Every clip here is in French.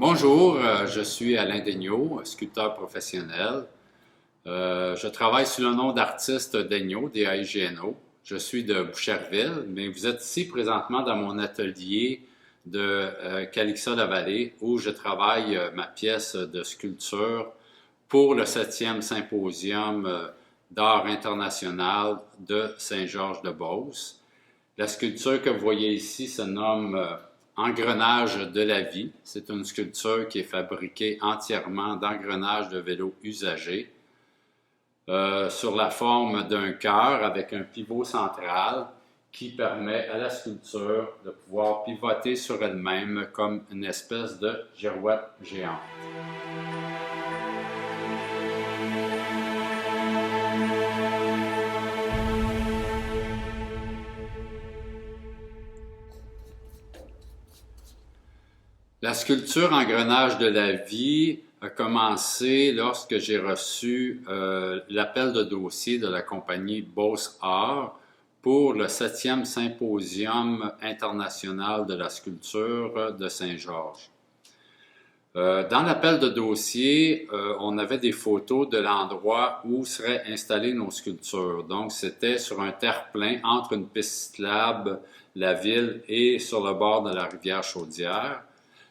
Bonjour, je suis Alain Daigneault, sculpteur professionnel. Je travaille sous le nom d'artiste Daigneault, D-A-I-G-N-O. Je suis de Boucherville, mais vous êtes ici présentement dans mon atelier de Calixa-la-Vallée où je travaille ma pièce de sculpture pour le 7e symposium d'art international de Saint-Georges-de-Beauce. La sculpture que vous voyez ici se nomme Engrenage de la vie. C'est une sculpture qui est fabriquée entièrement d'engrenages de vélo usagés sur la forme d'un cœur avec un pivot central qui permet à la sculpture de pouvoir pivoter sur elle-même comme une espèce de girouette géante. La sculpture Engrenage de la vie a commencé lorsque j'ai reçu l'appel de dossier de la compagnie Beauce Art pour le 7e symposium international de la sculpture de Saint-Georges. Dans l'appel de dossier, on avait des photos de l'endroit où seraient installées nos sculptures. Donc, c'était sur un terre-plein entre une piste cyclable, la ville et sur le bord de la rivière Chaudière,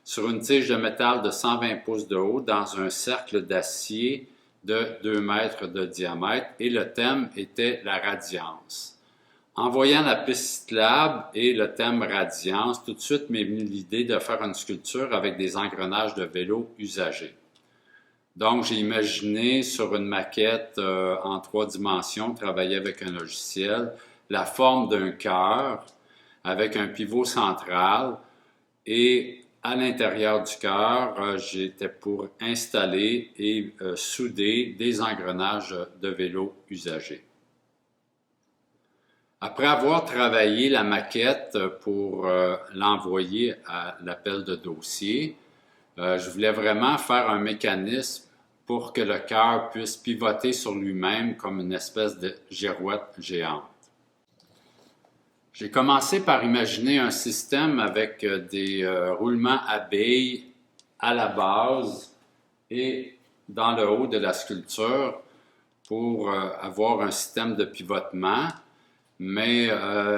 sur une tige de métal de 120 pouces de haut dans un cercle d'acier de 2 mètres de diamètre et le thème était la radiance. En voyant la piste cyclable et le thème radiance, tout de suite m'est venue l'idée de faire une sculpture avec des engrenages de vélo usagés. Donc j'ai imaginé sur une maquette en 3 dimensions, travailler avec un logiciel, la forme d'un cœur avec un pivot central et à l'intérieur du cœur, j'étais pour installer et souder des engrenages de vélo usagés. Après avoir travaillé la maquette pour l'envoyer à l'appel de dossier, je voulais vraiment faire un mécanisme pour que le cœur puisse pivoter sur lui-même comme une espèce de girouette géante. J'ai commencé par imaginer un système avec des roulements à billes à la base et dans le haut de la sculpture pour avoir un système de pivotement, mais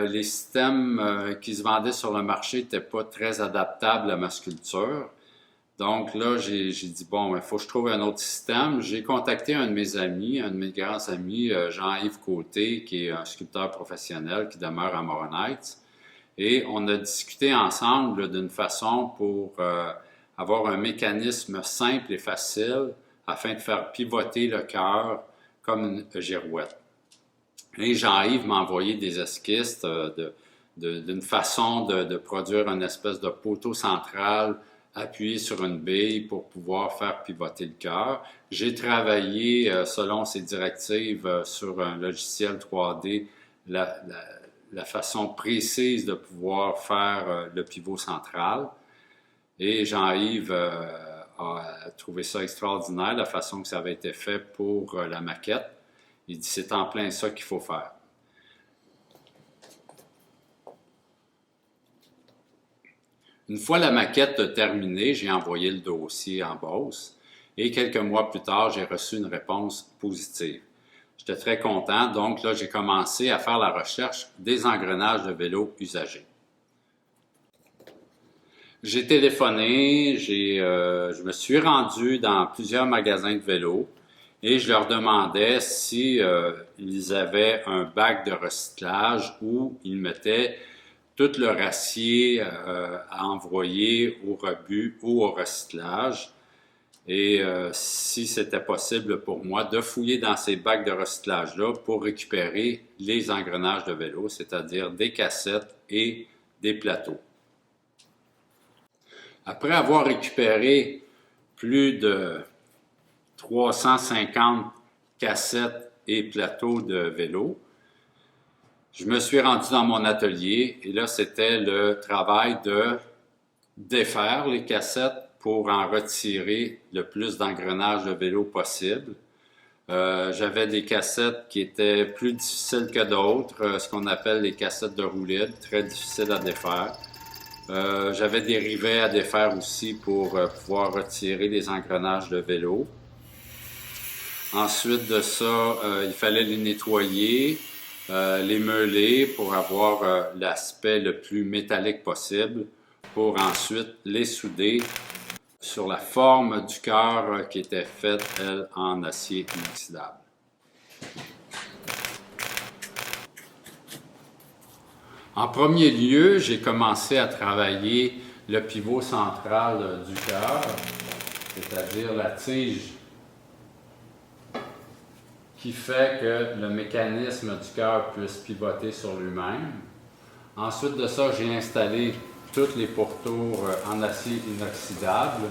les systèmes qui se vendaient sur le marché n'étaient pas très adaptables à ma sculpture. Donc là, j'ai dit, bon, il faut que je trouve un autre système. J'ai contacté un de mes amis, un de mes grands amis, Jean-Yves Côté, qui est un sculpteur professionnel qui demeure à Morin Heights. Et on a discuté ensemble d'une façon pour avoir un mécanisme simple et facile afin de faire pivoter le cœur comme une girouette. Et Jean-Yves m'a envoyé des esquisses d'une façon de produire une espèce de poteau central appuyé sur une bille pour pouvoir faire pivoter le cœur. J'ai travaillé selon ces directives sur un logiciel 3D la façon précise de pouvoir faire le pivot central. Et Jean-Yves a trouvé ça extraordinaire, la façon que ça avait été fait pour la maquette. Il dit c'est en plein ça qu'il faut faire. Une fois la maquette terminée, j'ai envoyé le dossier en Beauce et quelques mois plus tard, j'ai reçu une réponse positive. J'étais très content, donc là, j'ai commencé à faire la recherche des engrenages de vélo usagés. J'ai téléphoné, je me suis rendu dans plusieurs magasins de vélos et je leur demandais si ils avaient un bac de recyclage où ils mettaient tout leur acier à envoyer au rebut ou au recyclage. Et si c'était possible pour moi de fouiller dans ces bacs de recyclage-là pour récupérer les engrenages de vélo, c'est-à-dire des cassettes et des plateaux. Après avoir récupéré plus de 350 cassettes et plateaux de vélo, je me suis rendu dans mon atelier et là, c'était le travail de défaire les cassettes pour en retirer le plus d'engrenages de vélo possible. J'avais des cassettes qui étaient plus difficiles que d'autres, ce qu'on appelle les cassettes de roue libre, très difficiles à défaire. J'avais des rivets à défaire aussi pour pouvoir retirer les engrenages de vélo. Ensuite de ça, il fallait les nettoyer, les meuler pour avoir l'aspect le plus métallique possible, pour ensuite les souder sur la forme du cœur qui était faite, elle, en acier inoxydable. En premier lieu, j'ai commencé à travailler le pivot central du cœur, c'est-à-dire la tige qui fait que le mécanisme du cœur puisse pivoter sur lui-même. Ensuite de ça, j'ai installé tous les pourtours en acier inoxydable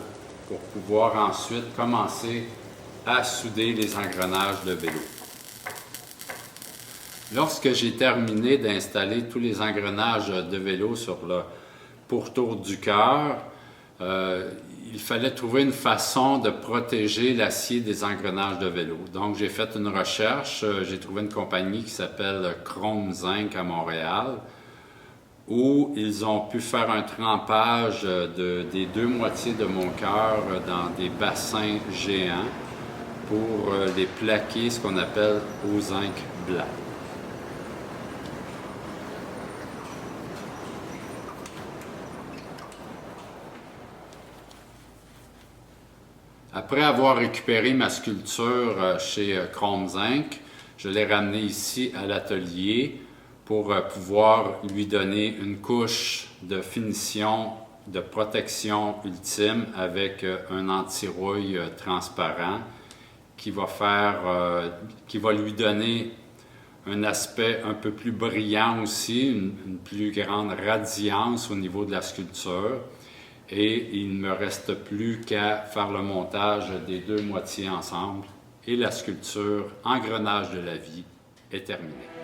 pour pouvoir ensuite commencer à souder les engrenages de vélo. Lorsque j'ai terminé d'installer tous les engrenages de vélo sur le pourtour du cœur, il fallait trouver une façon de protéger l'acier des engrenages de vélo. Donc, j'ai fait une recherche, j'ai trouvé une compagnie qui s'appelle Chrome Zinc à Montréal, où ils ont pu faire un trempage des deux moitiés de mon cœur dans des bassins géants pour les plaquer, ce qu'on appelle au zinc blanc. Après avoir récupéré ma sculpture chez Chrome Zinc, je l'ai ramenée ici à l'atelier pour pouvoir lui donner une couche de finition, de protection ultime avec un anti-rouille transparent qui va lui donner un aspect un peu plus brillant aussi, une plus grande radiance au niveau de la sculpture. Et il ne me reste plus qu'à faire le montage des deux moitiés ensemble et la sculpture Engrenage de la vie est terminée.